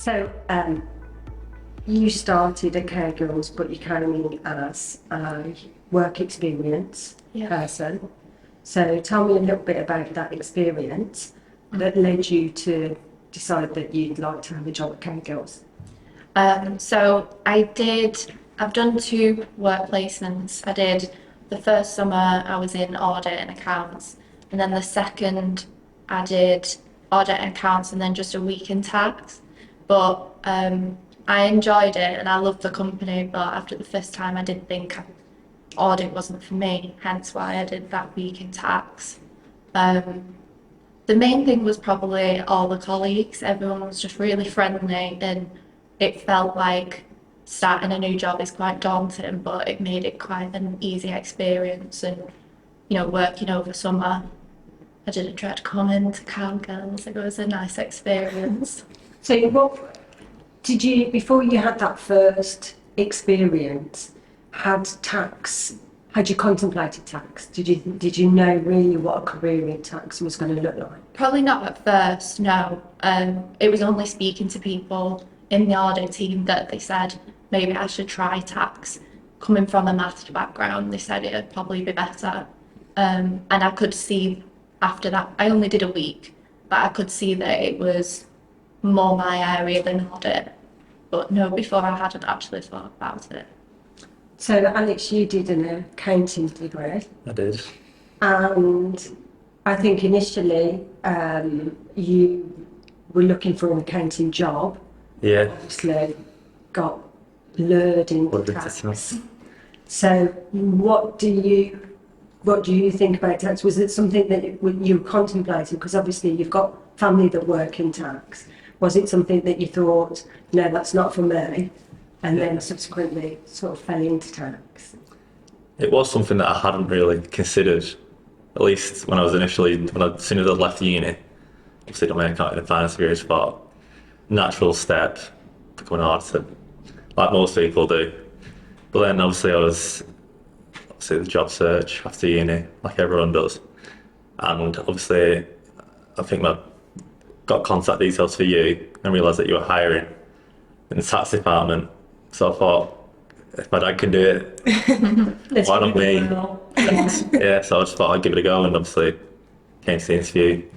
So you started at Cowgills, but you came in as a work experience person. So tell me a little bit about that experience that led you to decide that you'd like to have a job at Cowgills. So I've done 2 work placements. I did the first summer I was in audit and accounts, and then the second I did audit and accounts and then just a week in tax. But I enjoyed it and I loved the company, but after the first time I did think audit wasn't for me, hence why I did that week in tax. The main thing was probably all the colleagues. Everyone was just really friendly, and it felt like starting a new job is quite daunting, but it made it quite an easy experience. And, working over summer, I didn't dread coming to Cowgills. It was a nice experience. So what did you, before you had that first experience, had you contemplated tax? Did you know really what a career in tax was going to look like? Probably not at first, no. It was only speaking to people in the audit team that they said maybe I should try tax. Coming from a maths background, they said it'd probably be better. And I could see after that, I only did a week, but I could see that it was more my area than audit. But no, before I hadn't actually thought about it. So Alex, you did an accounting degree. I did. And I think initially you were looking for an accounting job. Yeah. Obviously got lured into tax. So what do you think about tax? Was it something that you contemplated? Because obviously you've got family that work in tax. Was it something that you thought, no, that's not for me, and then subsequently sort of fell into tax? It was something that I hadn't really considered, at least when I was as soon as I left uni. Obviously done my accounting and finance degree, but natural step, becoming an auditor, like most people do. But then obviously I was the job search after uni, like everyone does. And obviously I think I got contact details for you and realised that you were hiring in the tax department. So I thought, if my dad can do it, why not me? Yeah, so I just thought I'd give it a go, and obviously came to the interview,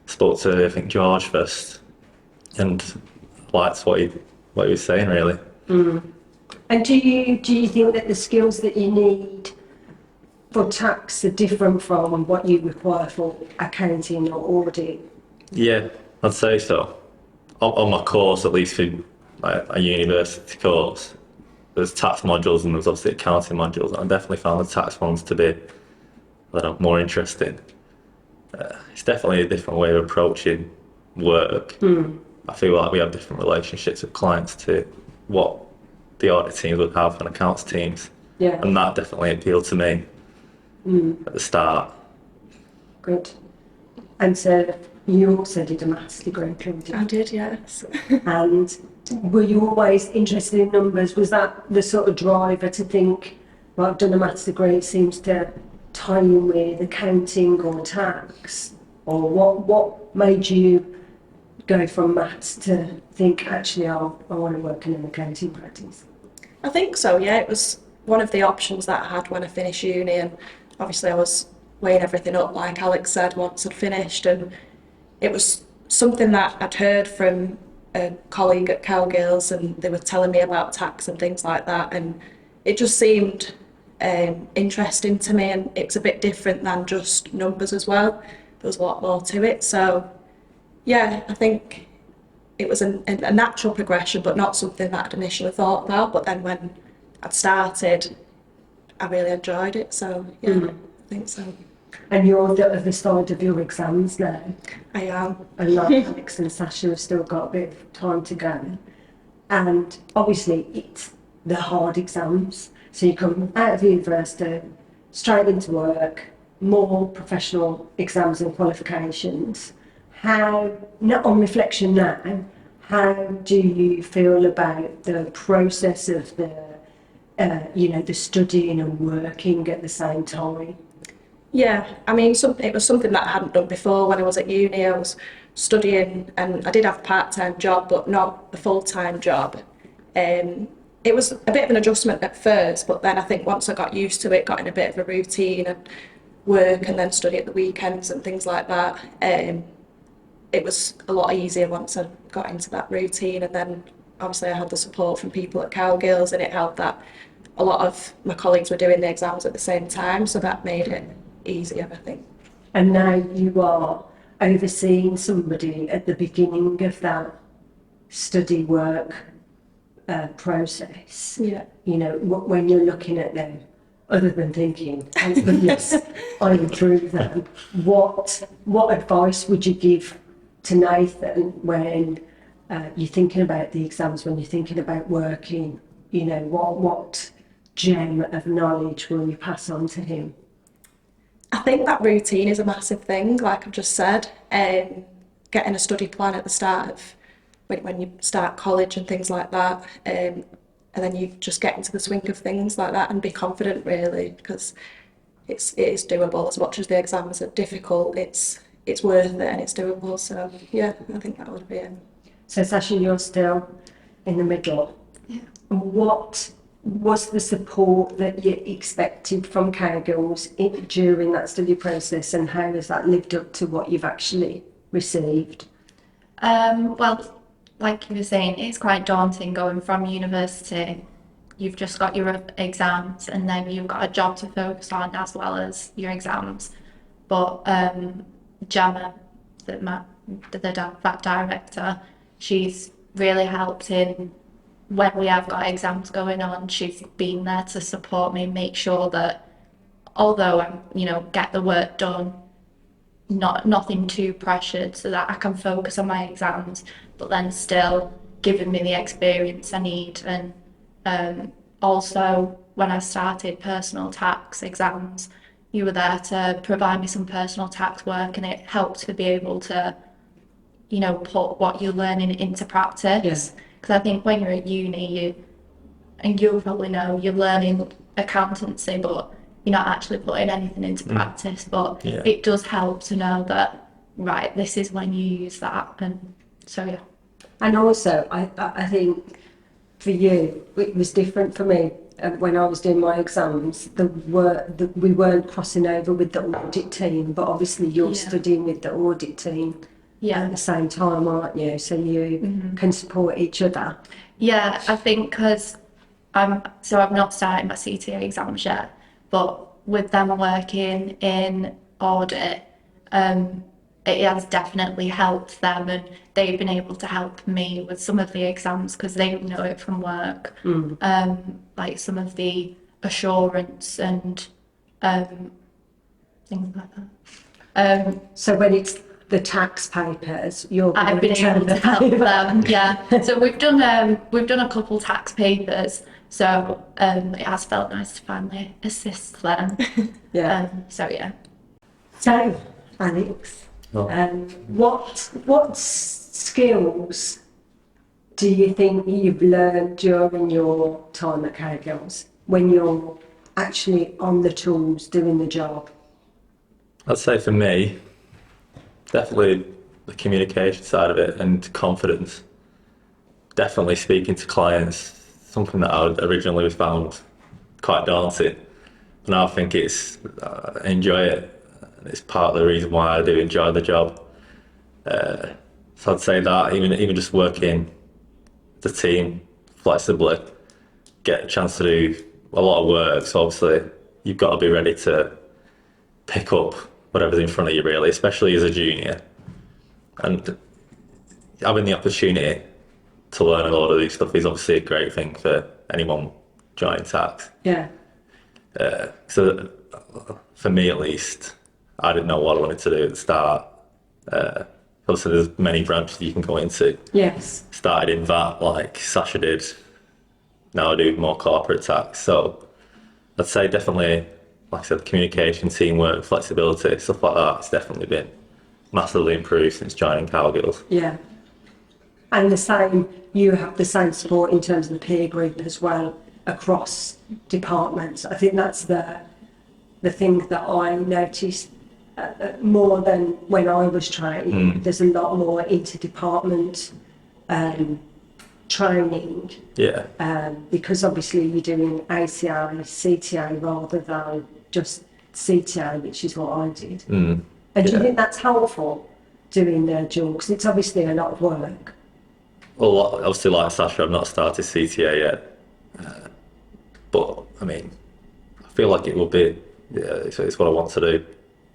spoke to I think George first, and liked what he was saying really. And do you think that the skills that you need for tax are different from what you require for accounting or audit? Yeah, I'd say so. On my course, at least for a university course, there's tax modules and there's obviously accounting modules. And I definitely found the tax ones to be more interesting. It's definitely a different way of approaching work. I feel like we have different relationships with clients to what the audit teams would have and accounts teams. Yeah. And that definitely appealed to me at the start. Good. And so you also did a maths degree, didn't you? I did, yes. And were you always interested in numbers? Was that the sort of driver to think, well, I've done a maths degree, it seems to tie in with accounting or tax? Or what made you go from maths to think, actually, I want to work in an accounting practice? I think so, yeah. It was one of the options that I had when I finished uni, and obviously I was weighing everything up, like Alex said, once I'd finished, and it was something that I'd heard from a colleague at Cowgills, and they were telling me about tax and things like that, and it just seemed interesting to me, and it's a bit different than just numbers as well. There was a lot more to it, so yeah, I think it was a natural progression, but not something that I'd initially thought about. But then when I'd started, I really enjoyed it, so yeah, I think so. And you're at the start of your exams now. I am. And like Alex and Sasha have still got a bit of time to go. And obviously it's the hard exams. So you come out of university, straight into work, more professional exams and qualifications. On reflection now, how do you feel about the process of the studying and working at the same time? Yeah, I mean, it was something that I hadn't done before when I was at uni. I was studying, and I did have a part-time job, but not a full-time job. It was a bit of an adjustment at first, but then I think once I got used to it, got in a bit of a routine and work and then study at the weekends and things like that, it was a lot easier once I got into that routine. And then obviously I had the support from people at Cowgills, and it helped that a lot of my colleagues were doing the exams at the same time, so that made it easier, I think. And now you are overseeing somebody at the beginning of that study work process. Yeah. You know, when you're looking at them, other than thinking, thank goodness I improved them, what advice would you give to Nathan when you're thinking about the exams, when you're thinking about working? You know, what gem of knowledge will you pass on to him? I think that routine is a massive thing, like I've just said. Getting a study plan at the start of when you start college and things like that, and then you just get into the swing of things like that and be confident, really, because it is doable. As much as the exams are difficult, it's worth it and it's doable. So yeah, I think that would be it. So Sasha, you're still in the middle. Yeah. What was the support that you expected from Cowgills during that study process, and how has that lived up to what you've actually received? Well, like you were saying, it's quite daunting going from university. You've just got your exams and then you've got a job to focus on as well as your exams. But Gemma, that director, she's really helped in when we have got exams going on. She's been there to support me, make sure that although I'm, get the work done, nothing too pressured, so that I can focus on my exams, but then still giving me the experience I need. And also when I started personal tax exams, you were there to provide me some personal tax work, and it helped to be able to, put what you're learning into practice. Because I think when you're at uni, and you'll probably know, you're learning accountancy, but you're not actually putting anything into practice. But it does help to know that, right, this is when you use that. And so, yeah. And also, I think for you, it was different for me. When I was doing my exams, we weren't crossing over with the audit team, but obviously you're studying with the audit team at the same time, aren't you? So you can support each other. Yeah, I think because I've not started my CTA exams yet, but with them working in audit, it has definitely helped them, and they've been able to help me with some of the exams because they know it from work, like some of the assurance and things like that. So when it's the tax papers, I've been able to help them. Yeah, so we've done a couple tax papers, so it has felt nice to finally assist them. So yeah. So Alex, what skills do you think you've learned during your time at Cowgills when you're actually on the tools doing the job? I'd say for me, definitely the communication side of it and confidence. Definitely speaking to clients, something that I originally found quite daunting. Now I think I enjoy it. It's part of the reason why I do enjoy the job. So I'd say that even just working the team flexibly, get a chance to do a lot of work. So obviously you've got to be ready to pick up whatever's in front of you, really, especially as a junior. And having the opportunity to learn a lot of these stuff is obviously a great thing for anyone joining tax. Yeah. So for me at least, I didn't know what I wanted to do at the start. Obviously there's many branches you can go into. Yes. Started in VAT like Sasha did. Now I do more corporate tax. So I'd say definitely, like I said, communication, teamwork, flexibility, stuff like that, it's definitely been massively improved since joining Cowgills. Yeah. And you have the same support in terms of the peer group as well across departments. I think that's the thing that I noticed more than when I was training. There's a lot more interdepartment training Yeah. because obviously you're doing ACA, CTA rather than just CTA, which is what I did. And do you Yeah. think that's helpful doing the dual? Because it's obviously a lot of work. Well, obviously, like Sasha, I've not started CTA yet. But, I mean, I feel like it will be, it's what I want to do at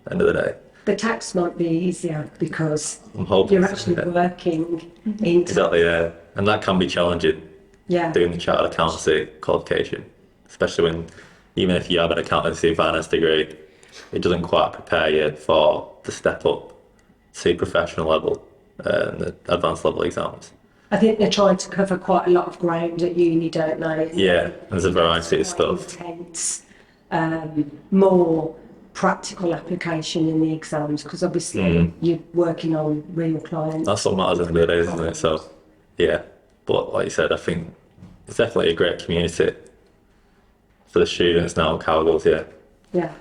the end of the day. The tax might be easier because I'm hoping. you're actually working in tax. Exactly, yeah. And that can be challenging, Yeah. doing the chartered accountancy qualification, especially when, even if you have an accountancy and finance degree, it doesn't quite prepare you for the step up to professional level and the advanced level exams. I think they're trying to cover quite a lot of ground at uni, don't they? Yeah, there's a variety of Quite stuff. intense, more practical application in the exams because obviously you're working on real clients. That's what matters in the day, isn't it? So, yeah. But like you said, I think it's definitely a great community for the students now, Cowgills, yeah. Yeah,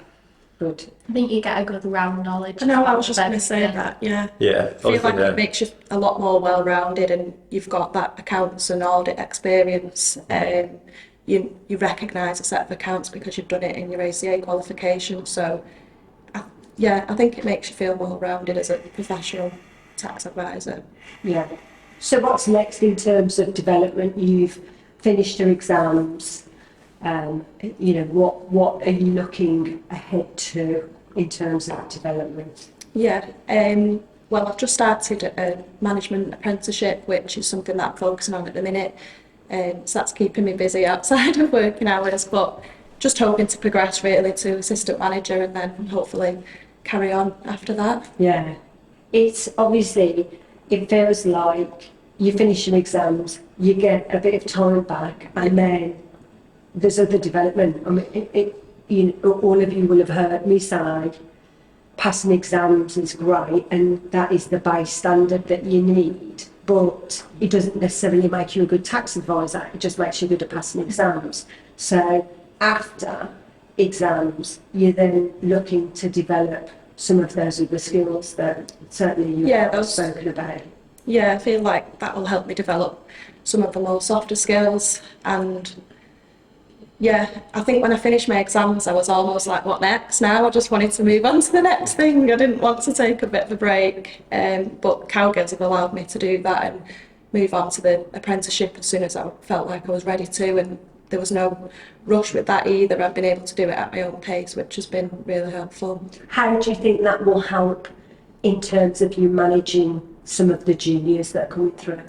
good. I think you get a good round knowledge. I know, I of was just going to say everything. that, yeah. Yeah, I feel like obviously, it makes you a lot more well-rounded and you've got that accounts and audit experience. You recognise a set of accounts because you've done it in your ACA qualification. So, I think it makes you feel well-rounded as a professional tax advisor. Yeah. So what's next in terms of development? You've finished your exams. What are you looking ahead to in terms of development? Yeah, well, I've just started a management apprenticeship, which is something that I'm focusing on at the minute. So that's keeping me busy outside of working hours, but just hoping to progress really to assistant manager and then hopefully carry on after that. Yeah. It's obviously, it feels like you finish your exams, you get a bit of time back, and then there's other development. I mean, all of you will have heard me say passing exams is great and that is the base standard that you need, but it doesn't necessarily make you a good tax advisor, it just makes you good at passing exams. So after exams, you're then looking to develop some of those other skills that certainly you've spoken about. Yeah, I feel like that will help me develop some of the more softer skills. And yeah, I think when I finished my exams, I was almost like, what next now? I just wanted to move on to the next thing. I didn't want to take a bit of a break. But Cowgills have allowed me to do that and move on to the apprenticeship as soon as I felt like I was ready to. And there was no rush with that either. I've been able to do it at my own pace, which has been really helpful. How do you think that will help in terms of you managing some of the juniors that are coming through?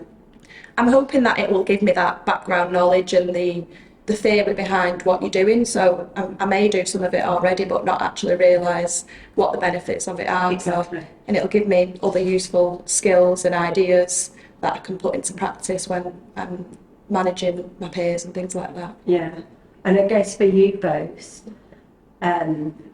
I'm hoping that it will give me that background knowledge and the theory behind what you're doing. So I may do some of it already, but not actually realise what the benefits of it are. Exactly. So, and it'll give me other useful skills and ideas that I can put into practice when I'm managing my peers and things like that. Yeah, and I guess for you both,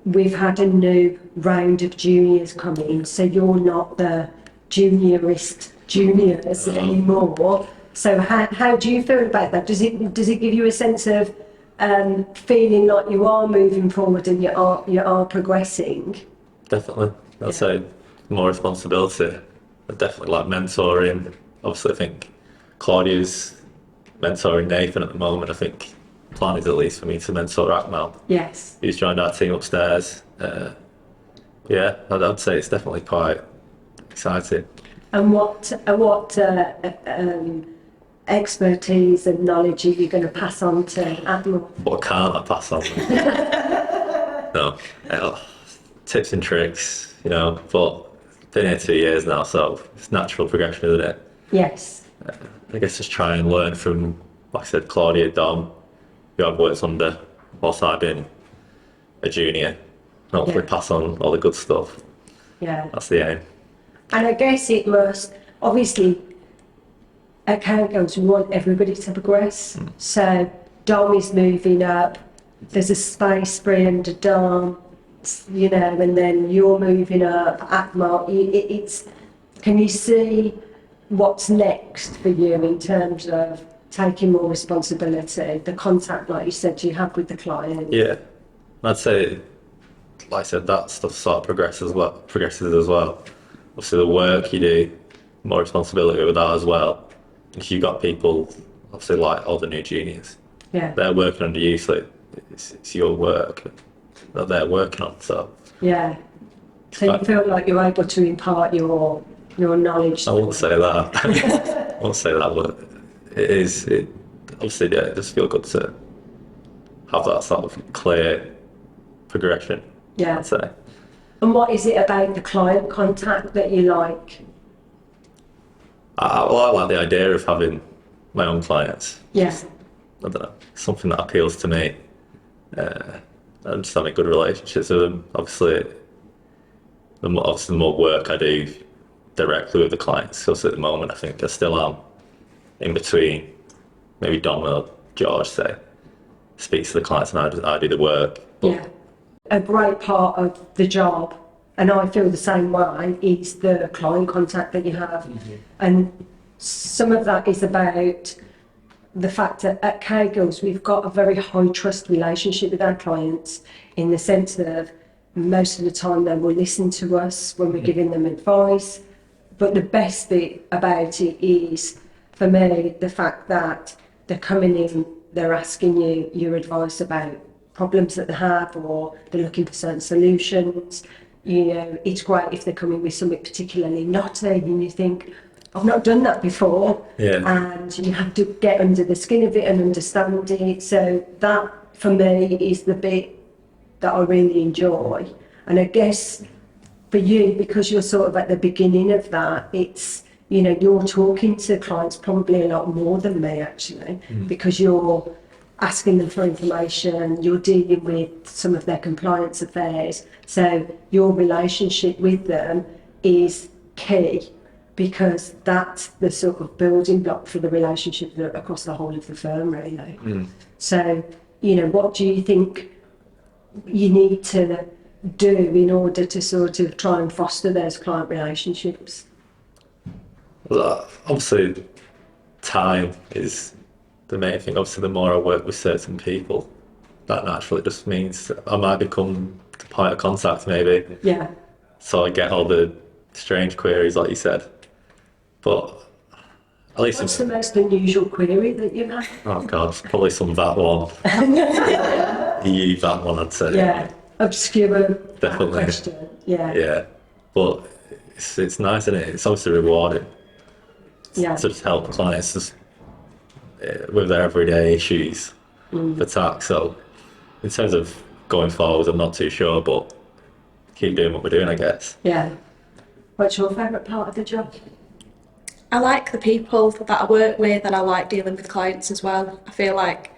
we've had a new round of juniors coming, so you're not the juniorist juniors anymore. So how do you feel about that? Does it give you a sense of feeling like you are moving forward and you are progressing? Definitely. I'd say more responsibility. I definitely like mentoring. Obviously, I think Claudia's mentoring Nathan at the moment. I think the plan is at least for me to mentor Akmal, Yes. who's joined our team upstairs. I'd say it's definitely quite exciting. And what expertise and knowledge are you going to pass on to Admiral? What can't I pass on? No, tips and tricks, but been here 2 years now, so it's natural progression, isn't it? Yes. I guess just try and learn from, like I said, Claudia, Dom, who I've worked under whilst I've been a junior, and hopefully pass on all the good stuff. Yeah. That's the aim. And I guess it must, obviously, at Cowgills, we want everybody to progress. So Dom is moving up, there's a space for him to Dom, and then you're moving up, Akmal. Can you see what's next for you in terms of taking more responsibility, the contact, like you said, you have with the client? Yeah, I'd say like I said, that stuff sort of progresses as well. Obviously, the work you do, more responsibility with that as well. If you've got people, obviously, like all the new juniors, Yeah. they're working under you, so it's your work that they're working on. So Yeah. So you feel like you're able to impart your knowledge. I won't say that. I won't say that, but it obviously, yeah, it does feel good to have that sort of clear progression, Yeah. I'd say. And what is it about the client contact that you like? I like the idea of having my own clients. Yeah. I don't know, something that appeals to me. And just having good relationships with them. Obviously, the more work I do directly with the clients, because at the moment I think I still am in between. Maybe Dom or George say, speaks to the clients and I do the work. But Yeah. A great part of the job, and I feel the same way, is the client contact that you have. And some of that is about the fact that at Cowgills we've got a very high trust relationship with our clients, in the sense of most of the time they will listen to us when we're giving them advice. But the best bit about it is, for me, the fact that they're coming in, they're asking you your advice about problems that they have, or they're looking for certain solutions. You know, it's great if they're coming with something particularly knotty and you think, I've not done that before. Yeah. And you have to get under the skin of it and understand it. So that, for me, is the bit that I really enjoy. And I guess for you, because you're sort of at the beginning of that, it's, you know, you're talking to clients probably a lot more than me, actually, because you're asking them for information, you're dealing with some of their compliance affairs. So your relationship with them is key, because that's the sort of building block for the relationship across the whole of the firm, really. So, you know, what do you think you need to do in order to sort of try and foster those client relationships? Well, obviously, time is the main thing. Obviously, the more I work with certain people, that naturally just means I might become the point of contact, maybe. Yeah. So I get all the strange queries, like you said. But at least, What's the most unusual query that you've had? oh God, probably some VAT one. EU VAT one, I'd say. Yeah, obscure Definitely. question. Yeah. Yeah, but it's nice, isn't it? It's obviously rewarding Yeah. to just help clients just with their everyday issues for tax. So in terms of going forward, I'm not too sure, but keep doing what we're doing, I guess. Yeah. What's your favourite part of the job? I like the people that I work with, and I like dealing with clients as well. I feel like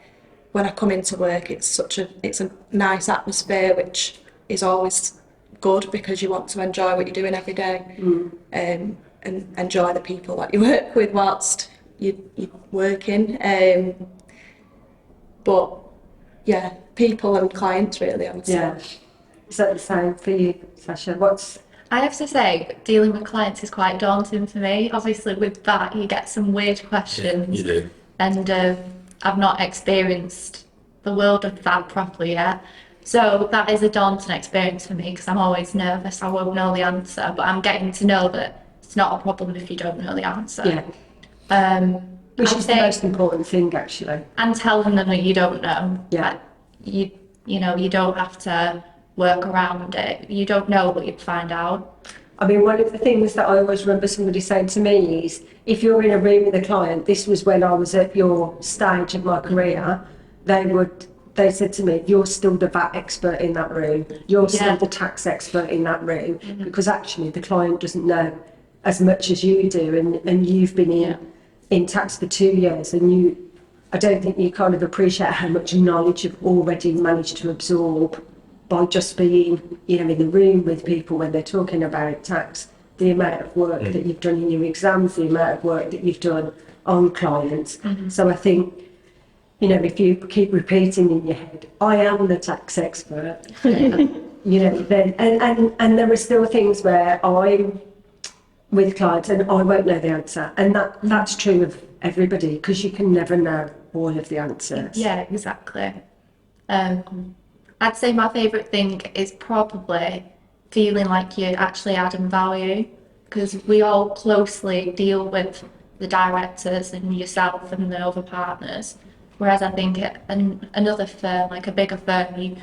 when I come into work, it's a nice atmosphere, which is always good because you want to enjoy what you're doing every day, and enjoy the people that you work with whilst you're working. But yeah, people and clients really, I would say. Yeah. Is that the same for you, Sasha? I have to say, dealing with clients is quite daunting for me. Obviously, with that, you get some weird questions. You do. And I've not experienced the world of that properly yet. So that is a daunting experience for me, because I'm always nervous. I won't know the answer, but I'm getting to know that it's not a problem if you don't know the answer. Yeah. Which I'd is the say- most important thing, actually. And telling them that you don't know. Yeah. You know, you don't have to work around it. You don't know, but you'd find out. I mean, one of the things that I always remember somebody saying to me is, if you're in a room with a client, this was when I was at your stage of my career, they said to me, you're still the VAT expert in that room, you're still the tax expert in that room, because actually the client doesn't know as much as you do, and you've been in tax for 2 years, and I don't think you kind of appreciate how much knowledge you've already managed to absorb by just being, you know, in the room with people when they're talking about tax. The amount of work that you've done in your exams, the amount of work that you've done on clients. So I think, you know, if you keep repeating in your head, I am the tax expert, you know, then, and there are still things where I'm with clients and I won't know the answer. And that's true of everybody, because you can never know all of the answers. Yeah, exactly. I'd say my favourite thing is probably feeling like you're actually adding value, because we all closely deal with the directors and yourself and the other partners. Whereas I think at another firm, like a bigger firm,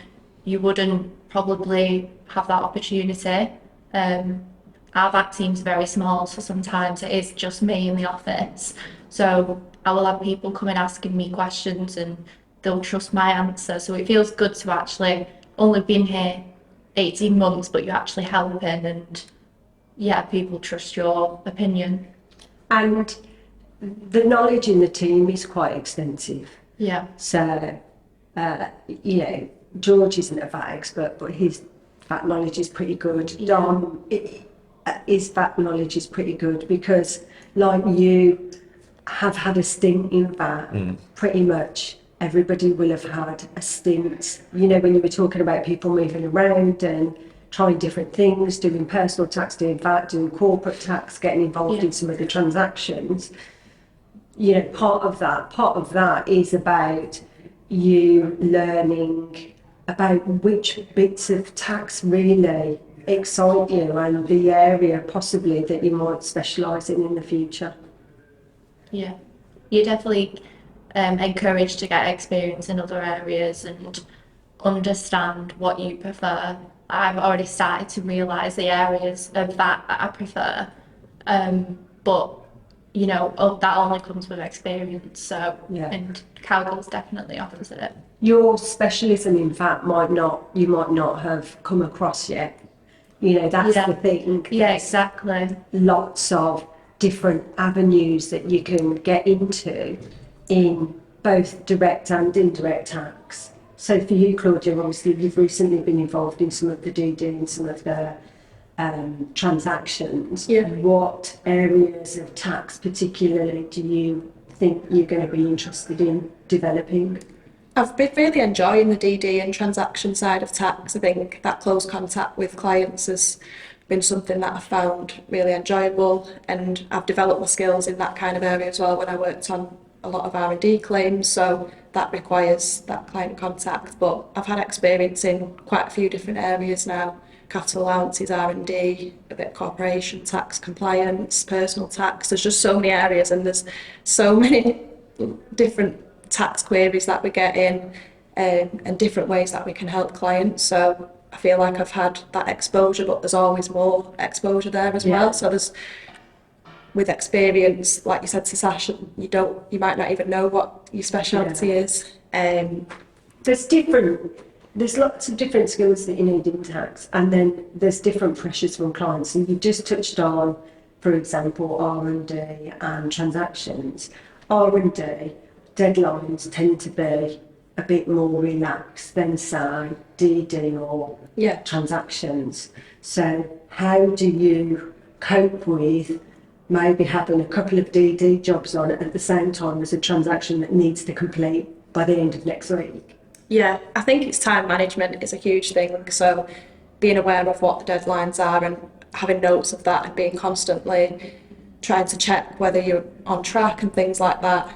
you wouldn't probably have that opportunity. Our back team's very small, so sometimes it is just me in the office. So I will have people coming asking me questions and they'll trust my answer. So it feels good to actually only been here 18 months, but you're actually helping and yeah, people trust your opinion. And the knowledge in the team is quite extensive. Yeah. So, you know, George isn't a VAT expert, but his VAT knowledge is pretty good. Yeah. Dom, his VAT knowledge is pretty good because, like you, have had a stint in VAT. Pretty much everybody will have had a stint. You know, when you were talking about people moving around and trying different things, doing personal tax, doing VAT, doing corporate tax, getting involved in some of the transactions. You know, part of that is about you learning about which bits of tax really excite you and the area possibly that you might specialise in the future. Yeah. You're definitely encouraged to get experience in other areas and understand what you prefer. I've already started to realise the areas of that I prefer. But you know, that only comes with experience. So, Yeah. and Cowgills definitely offers it. Your specialism in VAT you might not have come across yet. You know, that's Yeah. the thing. Yeah, There's exactly. lots of different avenues that you can get into in both direct and indirect tax. So for you, Claudia, obviously you've recently been involved in some of the DD and some of the transactions. Yeah. What areas of tax particularly do you think you're going to be interested in developing? I've been really enjoying the DD and transaction side of tax. I think that close contact with clients has been something that I've found really enjoyable, and I've developed my skills in that kind of area as well when I worked on a lot of R&D claims, so that requires that client contact. But I've had experience in quite a few different areas now: capital allowances, R&D, a bit of corporation tax, compliance, personal tax. There's just so many areas and there's so many different tax queries that we get in, and different ways that we can help clients. So I feel like I've had that exposure, but there's always more exposure there as well. So there's, with experience, like you said, succession, you might not even know what your speciality is. There's lots of different skills that you need in tax, and then there's different pressures from clients. And you've just touched on, for example, R&D and transactions. R&D deadlines tend to be a bit more relaxed than, say, DD or transactions. So how do you cope with maybe having a couple of DD jobs on at the same time as a transaction that needs to complete by the end of next week? Yeah, I think it's time management is a huge thing. So being aware of what the deadlines are and having notes of that and being constantly trying to check whether you're on track and things like that.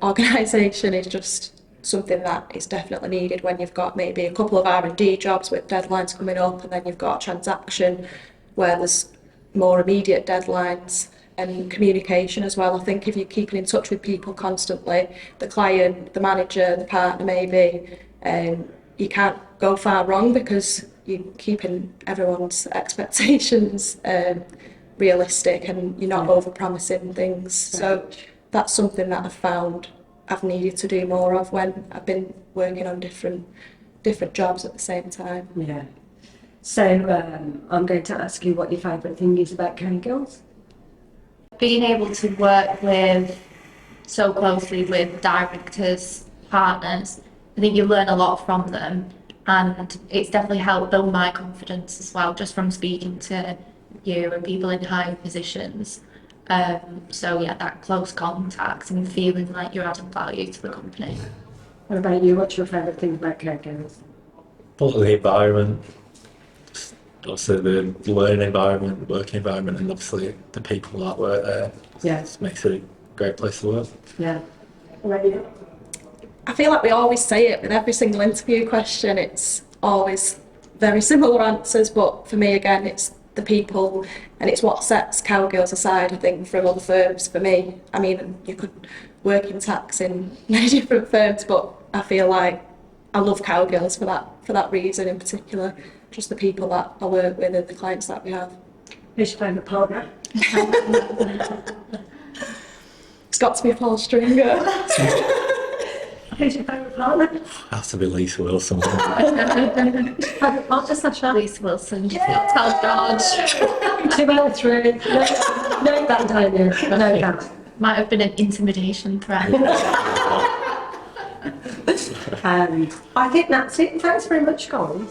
Organisation is just something that is definitely needed when you've got maybe a couple of R&D jobs with deadlines coming up, and then you've got a transaction where there's more immediate deadlines. And communication as well. I think if you're keeping in touch with people constantly, the client, the manager, the partner maybe, you can't go far wrong because you're keeping everyone's expectations realistic and you're not over-promising things. So that's something that I've found I've needed to do more of when I've been working on different jobs at the same time. Yeah. So I'm going to ask you what your favourite thing is about Cowgills. Being able to work with so closely with directors, partners, I think you learn a lot from them, and it's definitely helped build my confidence as well, just from speaking to you and people in high positions. So yeah, that close contact and feeling like you're adding value to the company. What about you? What's your favourite thing about Cowgills? Probably the environment, also the learning environment, working environment, and obviously the people that work there. Yeah. It makes it a great place to work. Yeah. What about you? I feel like we always say it with every single interview question. It's always very similar answers, but for me, again, it's the people, and it's what sets Cowgills aside, I think, from other firms for me. I mean, you could work in tax in many different firms, but I feel like I love Cowgills for that reason in particular, just the people that I work with and the clients that we have. Who's your favourite partner? It's got to be Paul Stringer. Who's your favourite partner? Has to be Lisa Wilson. Favourite partner, Sasha? Lisa Wilson, just not tell George. 2 out of 3. No, that don't you? No, that. Might have been an intimidation threat. I think that's it. Thanks very much, guys.